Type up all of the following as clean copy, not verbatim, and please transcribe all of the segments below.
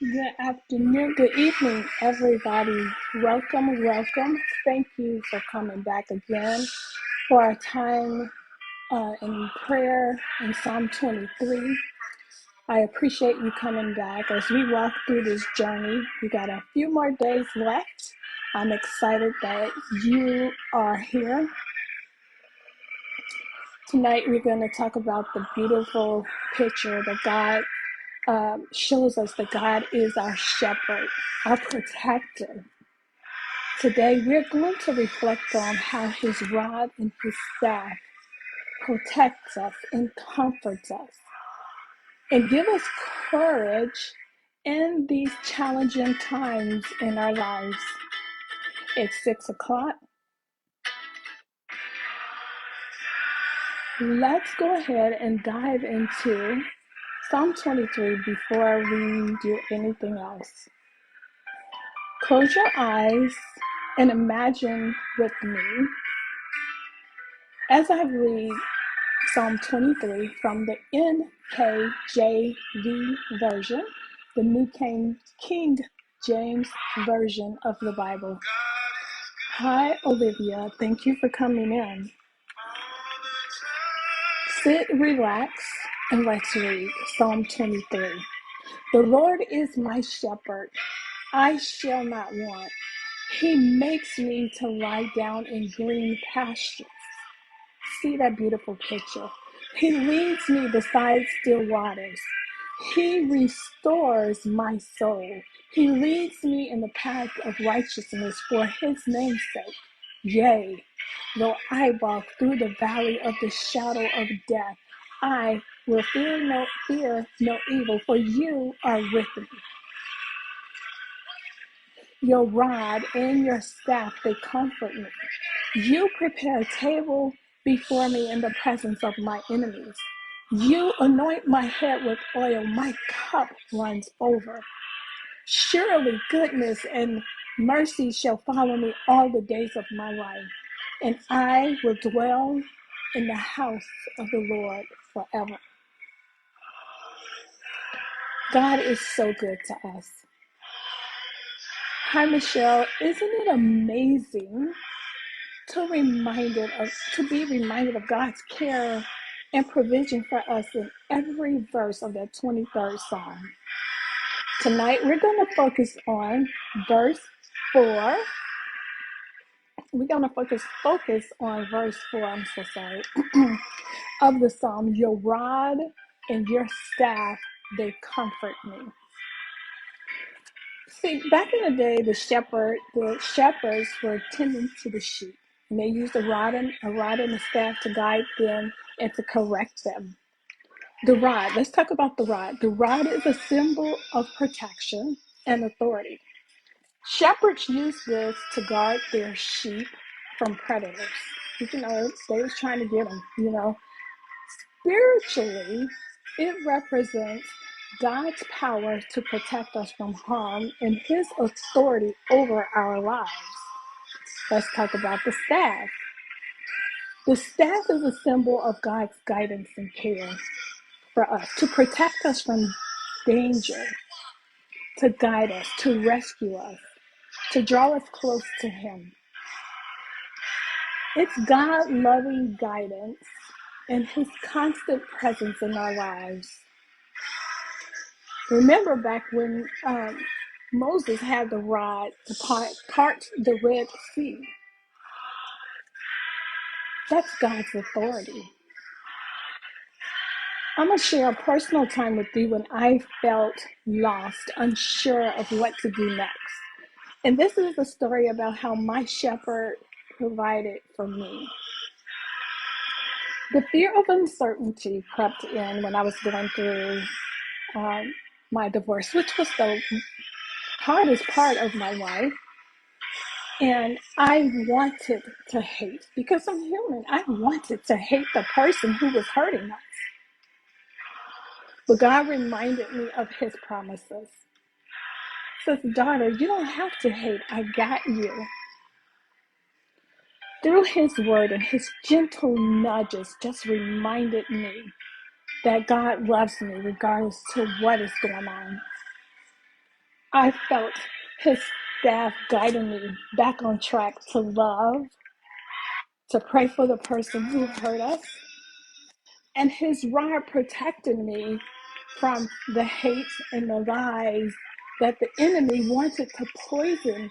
Good afternoon, good evening, everybody. Welcome, welcome. Thank you for coming back again for our time in prayer in Psalm 23. I appreciate you coming back as we walk through this journey. We got a few more days left. I'm excited that you are here. Tonight, we're going to talk about the beautiful picture that God shows us that God is our shepherd, our protector. Today, we're going to reflect on how his rod and his staff protects us and comforts us and give us courage in these challenging times in our lives. It's 6 o'clock. Let's go ahead and dive into Psalm 23 before we do anything else. Close your eyes and imagine with me as I read Psalm 23 from the NKJV version, the New King James Version of the Bible. Hi, Olivia. Thank you for coming in. Sit, relax, and let's read Psalm 23. The Lord is my shepherd. I shall not want. He makes me to lie down in green pastures. See that beautiful picture. He leads me beside still waters. He restores my soul. He leads me in the path of righteousness for his name's sake. Yea, though I walk through the valley of the shadow of death, I will fear no evil, for you are with me. Your rod and your staff, they comfort me. You prepare a table before me in the presence of my enemies. You anoint my head with oil. My cup runs over. Surely goodness and mercy shall follow me all the days of my life, and I will dwell in the house of the Lord forever. God is so good to us. Hi, Michelle. Isn't it amazing to be reminded of God's care and provision for us in every verse of that 23rd Psalm? Tonight, we're going to focus on verse 4. We're going to focus on verse 4, I'm so sorry, of the Psalm. Your rod and your staff, they comfort me. See, back in the day, the shepherds were tending to the sheep, and they used a rod and a staff to guide them and to correct them. The rod, let's talk about the rod. The rod is a symbol of protection and authority. Shepherds use this to guard their sheep from predators. They was trying to get them. Spiritually, it represents God's power to protect us from harm and his authority over our lives. Let's talk about the staff. The staff is a symbol of God's guidance and care for us, to protect us from danger, to guide us, to rescue us, to draw us close to him. It's God's loving guidance and his constant presence in our lives. Remember back when Moses had the rod to part the Red Sea. That's God's authority. I'm going to share a personal time with you when I felt lost, unsure of what to do next. And this is a story about how my shepherd provided for me. The fear of uncertainty crept in when I was going through my divorce, which was the hardest part of my life. And I wanted to hate, because I'm human, I wanted to hate the person who was hurting us. But God reminded me of his promises. He says, daughter, you don't have to hate. I got you. Through his word and his gentle nudges just reminded me that God loves me regardless to what is going on. I felt his staff guiding me back on track to love, to pray for the person who hurt us, and his rod protected me from the hate and the lies that the enemy wanted to poison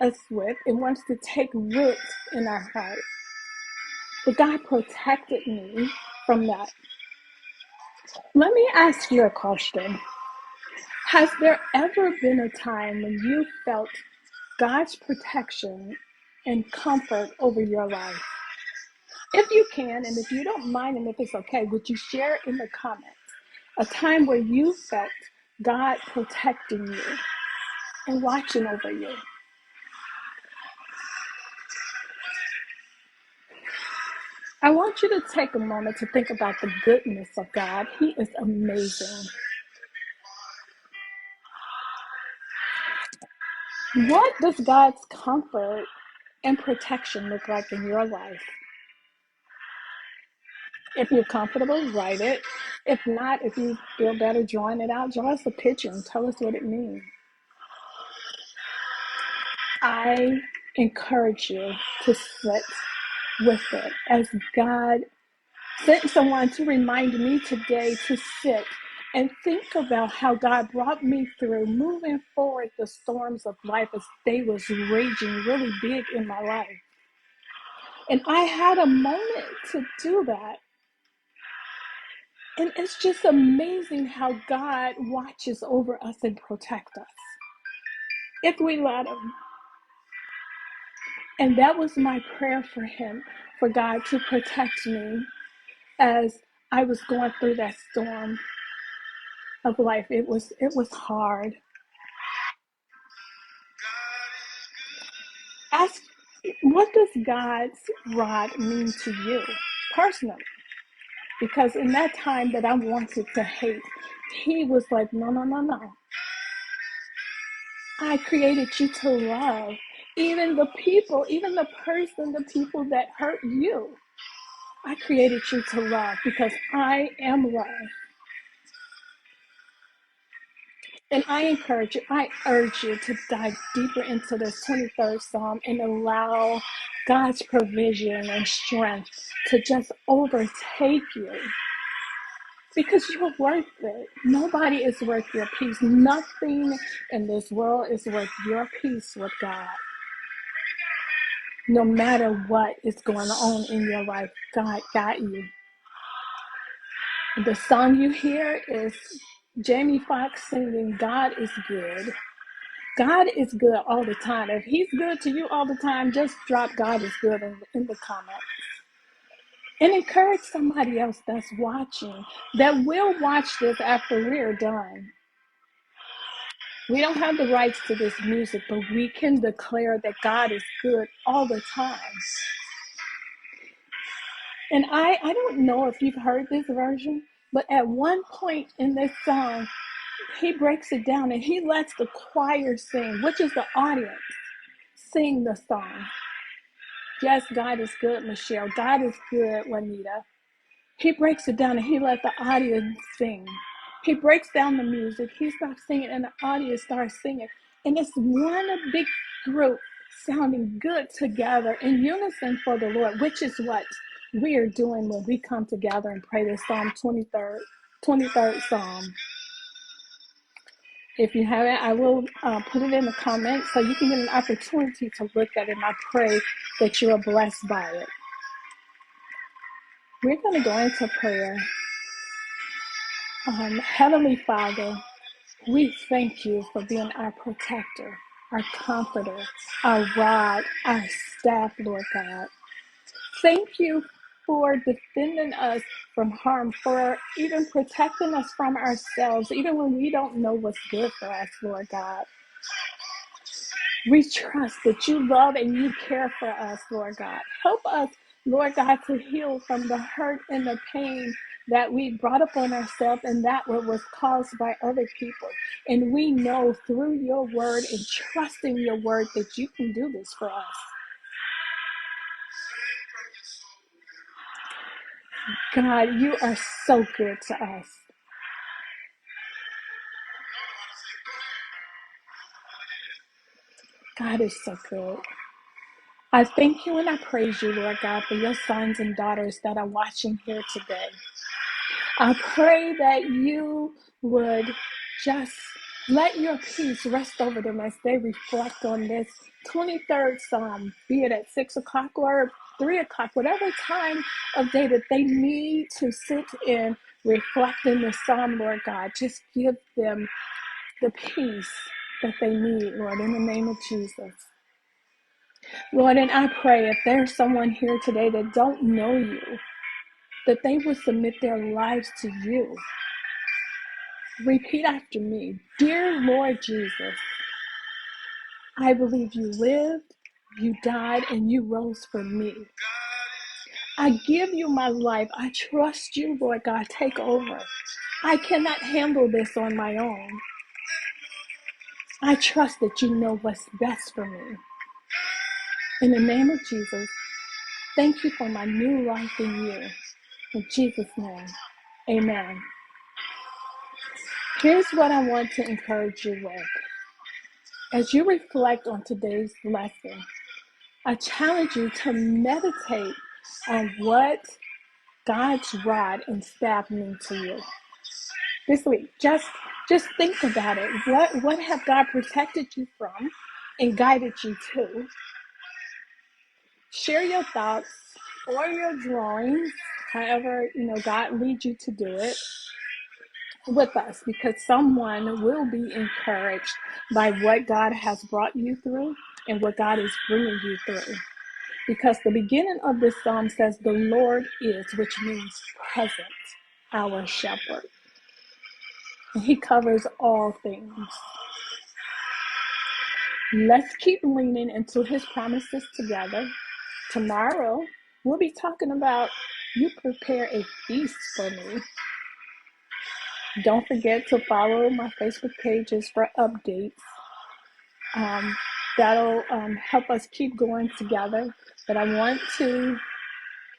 us with and wants to take root in our heart. But God protected me from that. Let me ask you a question. Has there ever been a time when you felt God's protection and comfort over your life? If you can, and if you don't mind, and if it's okay, would you share in the comments a time where you felt God protecting you and watching over you? I want you to take a moment to think about the goodness of God. He is amazing. What does God's comfort and protection look like in your life? If you're comfortable, write it. If not, if you feel better drawing it out, draw us a picture and tell us what it means. I encourage you to sit with it as God sent someone to remind me today to sit and think about how God brought me through moving forward the storms of life as they was raging really big in my life. And I had a moment to do that. And it's just amazing how God watches over us and protects us if we let him. And that was my prayer for him, for God to protect me as I was going through that storm of life. It was hard. Ask, what does God's rod mean to you personally? Because in that time that I wanted to hate, he was like, no, no, no, no. I created you to love. Even the people, even the people that hurt you, I created you to love because I am love. And I encourage you, I urge you to dive deeper into this 23rd Psalm and allow God's provision and strength to just overtake you because you're worth it. Nobody is worth your peace. Nothing in this world is worth your peace with God. No matter what is going on in your life, God got you. The song you hear is Jamie Foxx singing, God is good. God is good all the time. If he's good to you all the time, just drop God is good in the comments. And encourage somebody else that's watching, that will watch this after we're done. We don't have the rights to this music, but we can declare that God is good all the time. And I don't know if you've heard this version, but at one point in this song, he breaks it down and he lets the choir sing, which is the audience, sing the song. Yes, God is good, Michelle. God is good, Juanita. He breaks it down and he let the audience sing. He breaks down the music. He stops singing and the audience starts singing. And it's one big group sounding good together in unison for the Lord, which is what we are doing when we come together and pray this Psalm 23rd Psalm. If you haven't, I will put it in the comments so you can get an opportunity to look at it, and I pray that you are blessed by it. We're going to go into prayer. Heavenly Father, we thank you for being our protector, our comforter, our rod, our staff, Lord God. Thank you for defending us from harm, for even protecting us from ourselves, even when we don't know what's good for us, Lord God. We trust that you love and you care for us, Lord God. Help us, Lord God, to heal from the hurt and the pain that we brought upon ourselves and that what was caused by other people. And we know through your word and trusting your word that you can do this for us. God, you are so good to us. God is so good. I thank you and I praise you, Lord God, for your sons and daughters that are watching here today. I pray that you would just let your peace rest over them as they reflect on this 23rd Psalm, be it at 6 o'clock or 3 o'clock, whatever time of day that they need to sit and reflect in the Psalm, Lord God. Just give them the peace that they need, Lord, in the name of Jesus. Lord, and I pray if there's someone here today that don't know you, that they will submit their lives to you. Repeat after me. Dear Lord Jesus, I believe you lived, you died, and you rose for me. I give you my life. I trust you, Lord God. Take over. I cannot handle this on my own. I trust that you know what's best for me. In the name of Jesus, thank you for my new life in you. In Jesus' name, amen. Here's what I want to encourage you with. As you reflect on today's lesson, I challenge you to meditate on what God's rod and staff mean to you this week. Just think about it. What have God protected you from and guided you to? Share your thoughts or your drawings, however God leads you to do it, with us, because someone will be encouraged by what God has brought you through and what God is bringing you through. Because the beginning of this psalm says, the Lord is, which means present, our shepherd. And he covers all things. Let's keep leaning into his promises together. Tomorrow, we'll be talking about you prepare a feast for me. Don't forget to follow my Facebook pages for updates. That'll help us keep going together. But I want to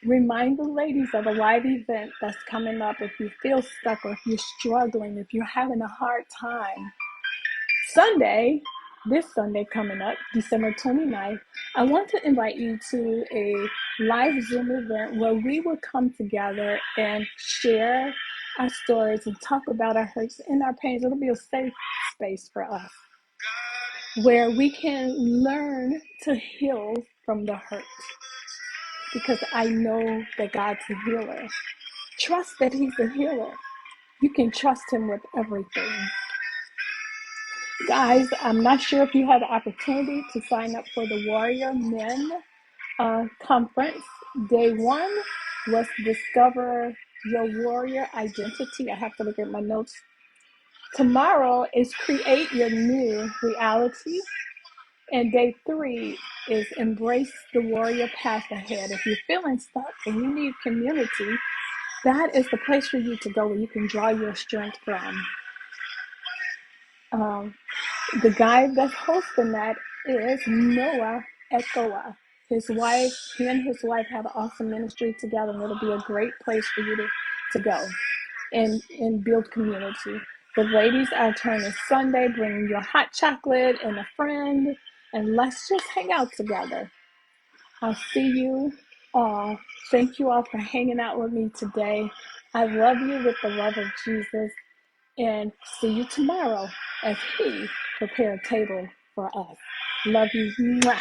remind the ladies of a live event that's coming up. If you feel stuck or if you're struggling, if you're having a hard time, this Sunday coming up, December 29th, I want to invite you to a live Zoom event where we will come together and share our stories and talk about our hurts and our pains. It'll be a safe space for us where we can learn to heal from the hurt, because I know that God's a healer. Trust that he's a healer. You can trust him with everything. Guys, I'm not sure if you had the opportunity to sign up for the Warrior Men Conference. Day 1 was Discover Your Warrior Identity. I have to look at my notes. Tomorrow is Create Your New Reality. And day 3 is Embrace the Warrior Path Ahead. If you're feeling stuck and you need community, that is the place for you to go where you can draw your strength from. The guy that's hosting that is Noah Ekoa. He and his wife have an awesome ministry together, and it'll be a great place for you to go and build community. The ladies, our turn is Sunday. Bring your hot chocolate and a friend, and let's just hang out together. I'll see you all. Thank you all for hanging out with me today. I love you with the love of Jesus, and see you tomorrow as he prepare a table for us. Love you. Mwah.